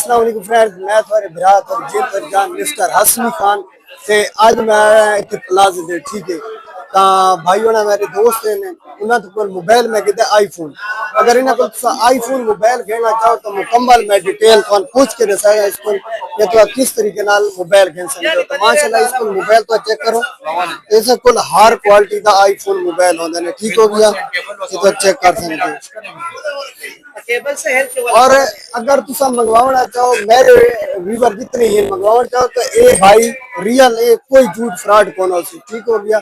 अस्सलाम वालेकुम फ्रेंड्स, मैं थोड़े भरा और जिल पर जान मिस्टर हसनी खान ते आज मैं इतने प्लाजे दे ठीक है ता भाई होना मेरे दोस्त ने उन्होंने तो मोबाइल में कहते आईफोन अगर इन्हें को आईफोन मोबाइल घेना चाहो तो मुकम्मल मैं डिटेल तो पूछ के दसाया इसको ये तो किस तरीके नाल मोबाइल घेन सकते हो तो माशाल्लाह इसको मोबाइल तो चेक करो ऐसे कुल हर क्वालिटी का आईफोन मोबाइल होता है ठीक हो गया ये तो चेक कर सकते और अगर तुम मंगवाना चाहो मेरे व्यूवर जितने ही मंगवाना चाहो तो ए भाई रियल ए कोई झूठ फ्रॉड कौन हो ठीक हो गया।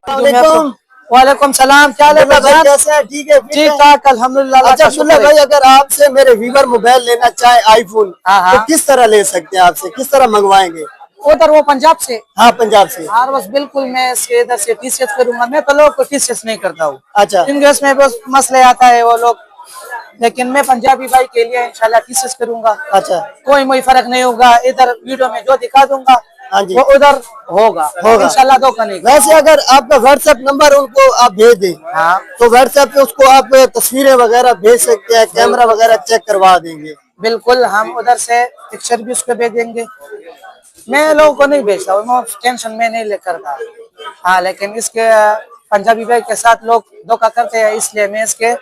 वालेकुम सलाम, क्या हाल है भाई कैसे हैं? ठीक है ठीक ठाक अल्हम्दुलिल्लाह। अच्छा अब्दुल्ला भाई अगर आपसे मेरे व्यूवर मोबाइल लेना चाहे आईफोन तो किस तरह ले सकते हैं आपसे किस तरह मंगवाएंगे? उधर वो पंजाब से। हाँ पंजाब से। हाँ बस बिल्कुल मैं इधर से टीसीएस करूंगा। मैं तो लोग को टीसीएस नहीं करता हूँ। अच्छा इंग्लिश में बस मसले आता है वो लोग, लेकिन मैं पंजाबी भाई के लिए इंशाल्लाह टीसीएस करूंगा। अच्छा कोई फर्क नहीं होगा, इधर वीडियो में जो दिखा दूंगा हाँ जी वो उधर होगा इंशाल्लाह। धोखा नहीं। वैसे अगर आपका व्हाट्सएप नंबर उनको आप भेज दें हाँ तो व्हाट्सएप पे उसको आप तस्वीरें वगैरह भेज सकते हैं, कैमरा वगैरह चेक करवा देंगे। बिल्कुल हम उधर से पिक्चर भी उसको भेज देंगे। मैं लोगों को नहीं भेजता हूँ, टेंशन में नहीं लेकर था। हाँ लेकिन इसके पंजाबी भाई के साथ लोग धोखा करते हैं, इसलिए मैं इसके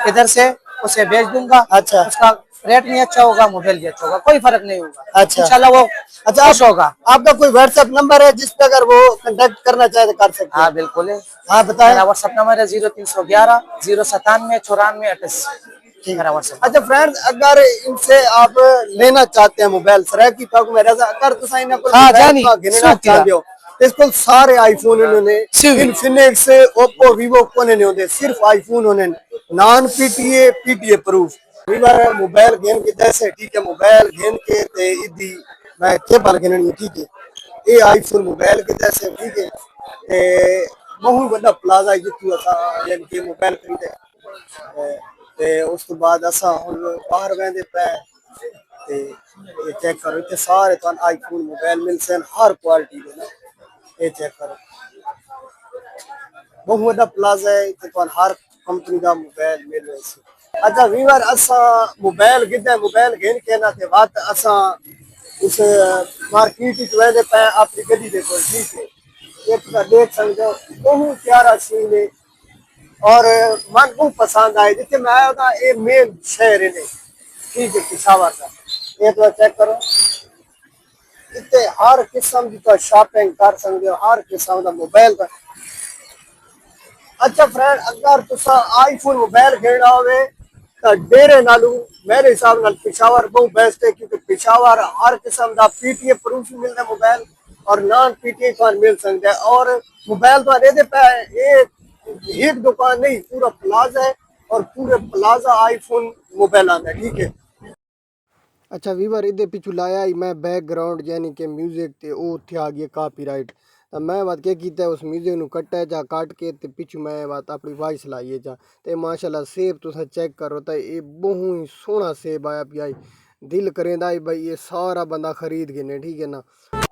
इधर से उसे भेज दूंगा। अच्छा उसका रेट नहीं अच्छा होगा, मोबाइल भी अच्छा होगा, कोई फर्क नहीं होगा। अच्छा इंशाल्लाह वो अच्छा खुश होगा। आपका कोई व्हाट्सएप नंबर है जिस पे अगर वो कांटेक्ट करना चाहे तो कर सकते हैं? हाँ बिल्कुल है। हाँ बताएं। मेरा व्हाट्सएप नंबर है 0311 097 94 28। मेरा व्हाट्सएप। अच्छा फ्रेंड्स अगर इनसे आप लेना चाहते हैं मोबाइल सराकी पाक में रजा अगर तुसा इन्हें को हाँ जानी गिनना चाहते हो इसको सारे आईफोन इन्होंने इनफिनिक्स ओप्पो वीवो कोने नहीं होते सिर्फ आईफोन होने नॉन पीटीए प्रूफ वीवर मोबाइल गेम के जैसे ठीक है मोबाइल गेम के ते इदी मैं के बार गिननी ठीक है ये आईफोन मोबाइल के जैसे ठीक है ते बहुत बड़ा प्लाजा जितू असा यानी कि मोबाइल खरीदे ते उस तो बाद असा हुन बाहर वेंदे पे ते ये चेक करो इतने सारे तो आईफोन मोबाइल मिलते हैं हर क्वालिटी के ना ये चेक करो बहुत बड़ा प्लाजा है तो हर कंपनी का मोबाइल मिल रहा है। अच्छा वीवर असा मोबाइल कितने मोबाइल घेन के ना ते बात असा उस मार्केट में वेंदे पे आपकी गड्डी देखो ठीक है ये तो देख सकते हो बहुत प्यारा सीन है और मन को पसंद आए जितने मैं आया था ये मेन शहर है ठीक है पिशावर का ये तो चेक करो इतने हर किस्म की तो शॉपिंग कर सकते हो हर किस्म का मोबाइल का। अच्छा फ्रेंड अगर तुसा आईफोन मोबाइल घेना होवे तो डेरे नालू मेरे हिसाब नाल पिशावर बहुत बेस्ट है क्योंकि पिशावर हर किस्म का पीटीए प्रूफ मिलता है मोबाइल और नॉन पीटीए का मिल सकता है और मोबाइल तो दे पे एक दुकान नहीं पूरा प्लाजा है और पूरे प्लाजा आईफोन मोबाइल आता है ठीक है। अच्छा वीवर इधर पिछू लाया ही मैं बैकग्राउंड यानी कि म्यूजिक ते ओ थे आ गया कॉपीराइट तो मैं बात क्या कीता उस म्यूजिक नु कट्टा जा काट के ते पिछू मैं बात अपनी वॉइस लाई जा ते माशाल्लाह सेब तुसा चेक करो तो ये बहुत ही सोहना सेब आया पिया दिल करेंदा भाई ये सारा बंदा खरीद गिने ठीक है ना।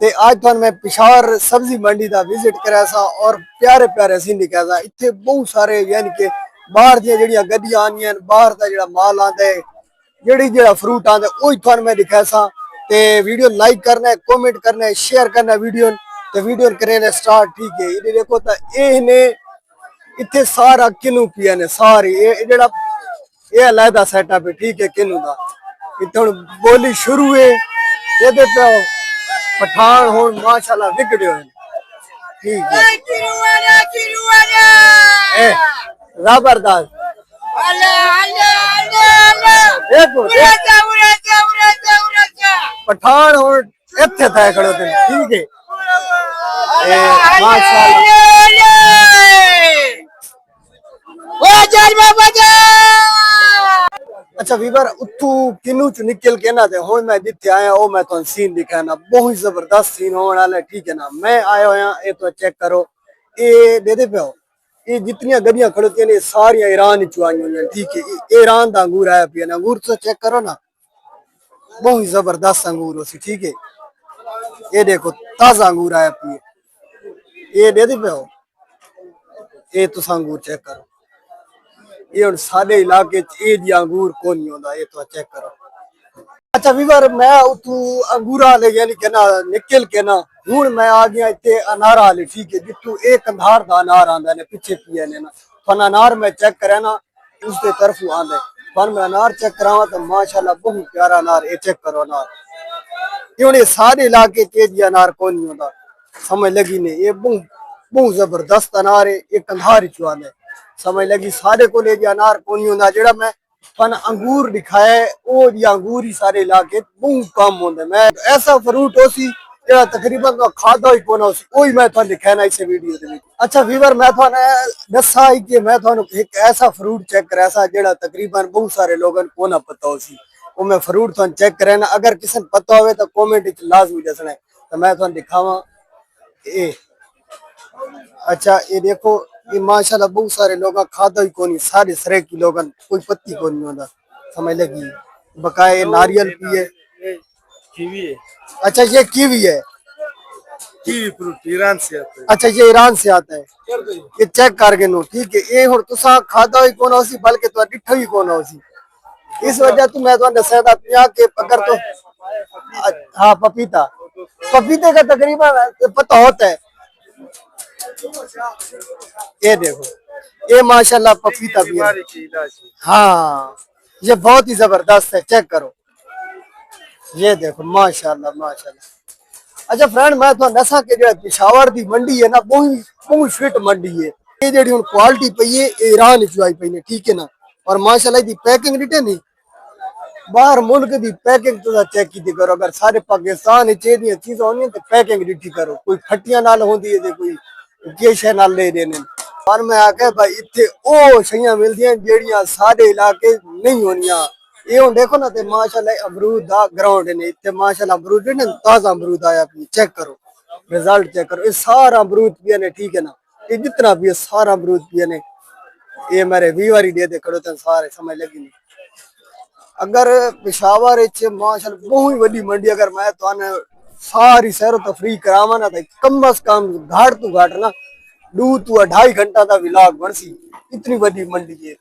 ते आज तो मैं पिशावर सब्जी मंडी का विजिट करा सा और प्यारे प्यारे सी दिखा सा इतने बहुत सारे यानी कि बाहर दी जड़ियां गड्डियां आनियां बाहर का जड़ा माल आता है जेड़ी जेड़ा फ्रूट आंदा ओही थान मैं दिखा सा ते वीडियो लाइक करना है कमेंट करना है शेयर करना है वीडियो करें स्टार्ट ठीक है ये देखो तो ये ने इतने सारा किनू पिया ने सारी ये जेड़ा ये अलहदा सेटअप है ठीक है किनू दा इतने बोली शुरू है ये पे पठान हो माशाल्लाह विगड़े हो ठीक है जबरदस्त पठान हो इतने थे खड़ो थे ठीक है अच्छा वीवर उतू किनू च निकल के ना हुण मैं जिथे आया ओ मैं तो सीन दिखाना बहुत जबरदस्त सीन होने वाला ठीक है ना। मैं आया होया ये तो चेक करो ये दे पे ये जितनी गड्डियां खड़ोती हैं सारिया ईरान चु आई हुई ठीक है ये ईरान का अंगूर आया पिया ना अंगूर तो चेक करो ना बहुत जबरदस्त अंगूर हो सी ठीक है ये देखो ताजा अंगूर आया पिए ये दे पे हो ये तुस अंगूर चेक करो ये साडे इलाके च अंगूर को नहीं होता ये तो चेक करो। अच्छा वीवर मैं उतू अंगूरा ले यानी कि ना निकल के ना हूं मैं आ गया इतने अनार वाले ठीक है जितू एक कंधार दा अनार आंदा ने पीछे पिए ने ना फन अनार में चेक करे ना उसके तरफ आंदे फन में अनार चेक करावा तो माशाल्लाह बहुत प्यारा अनार ये चेक करो अनार ये सारे इलाके तेज अनार कौन नहीं होता समझ लगी नहीं ये बहुत बहुत जबरदस्त अनार है ये कंधार चुआन है समझ लगी सारे को ले अनार कौन नहीं होता जेड़ा मैं पन अंगूर दिखाए वो या अंगूर ही सारे इलाके बहुत कम होंगे मैं ऐसा फ्रूट होसी जेड़ा तकरीबन तो खादा ही कोना होसी कोई मैं थाने दिखाना इस वीडियो दे विच अच्छा वीवर मैं थाने दसा ही कि मैं थाने एक ऐसा फ्रूट चेक करा सा जेड़ा तकरीबन बहुत सारे लोगन कोना पता होसी वो मैं फ्रूट थाने चेक करे ना अगर किसी ने पता होवे तो कमेंट विच लाजमी दसना तो मैं थाने दिखावा ए अच्छा ये देखो ये माशाल्लाह बहुत सारे लोग खादा ही कोनी सारे सरे की लोगन कोई पत्ती को नहीं होता समझ लगी बकाए नारियल भी है कीवी है। अच्छा ये कीवी है कीवी फ्रूट ईरान से आता है। अच्छा ये ईरान से आता है ये चेक कर गिनो ठीक है ये हुन तुसा खादा ही कोना होसी बल्कि तो डिठा ही कोना होसी इस वजह तो मैं तो दसदा पिया के अगर तो हाँ पपीता पपीते का तकरीबन पता होता है ये देखो ये माशाल्लाह पपीता भी है बीमारी के इलाज है। हाँ ये बहुत ही जबरदस्त है चेक करो ये देखो माशाल्लाह माशाल्लाह अच्छा फ्रेंड मैं तो नशा के जो पिशावर दी मंडी है ना बहुत फिट मंडी है ये जेडी हुन क्वालिटी पई है ये ईरान चुआई पई ने ठीक है ना और माशाल्लाह दी पैकिंग रिटर्न नहीं बाहर मुल्क दी पैकिंग तो चेक की करो अगर सारे पाकिस्तान च दी चीज़ां होनी तो पैकिंग रिठी करो कोई खट्टियां नाल होंदी है ते कोई केशे नाल ले देने पर मैं आके भाई इत्थे ओ शैयां मिलदियां जेड़ियां सारे इलाके नहीं होनियां ये हुन देखो ना ते माशाल्लाह अमरूद दा ग्राउंड ने इत्थे माशाल्लाह अमरूद ने ताजा अमरूद आया भी चेक करो रिजल्ट चेक करो ये सारा अमरूद पिया ने ठीक है ना ये जितना भी है सारा अमरूद पिया ने ये मेरे 20 बारी दे दे करो तो सारे समझ लगी नहीं अगर पेशावर माशाल्लाह बहुत बड़ी मंडी अगर मैं तो सारी सैर तफरी करावा ना तो कम अज कम घाट तो घाट ना 2 to 2.5 घंटा का विलाग बनसी इतनी बड़ी मंडी है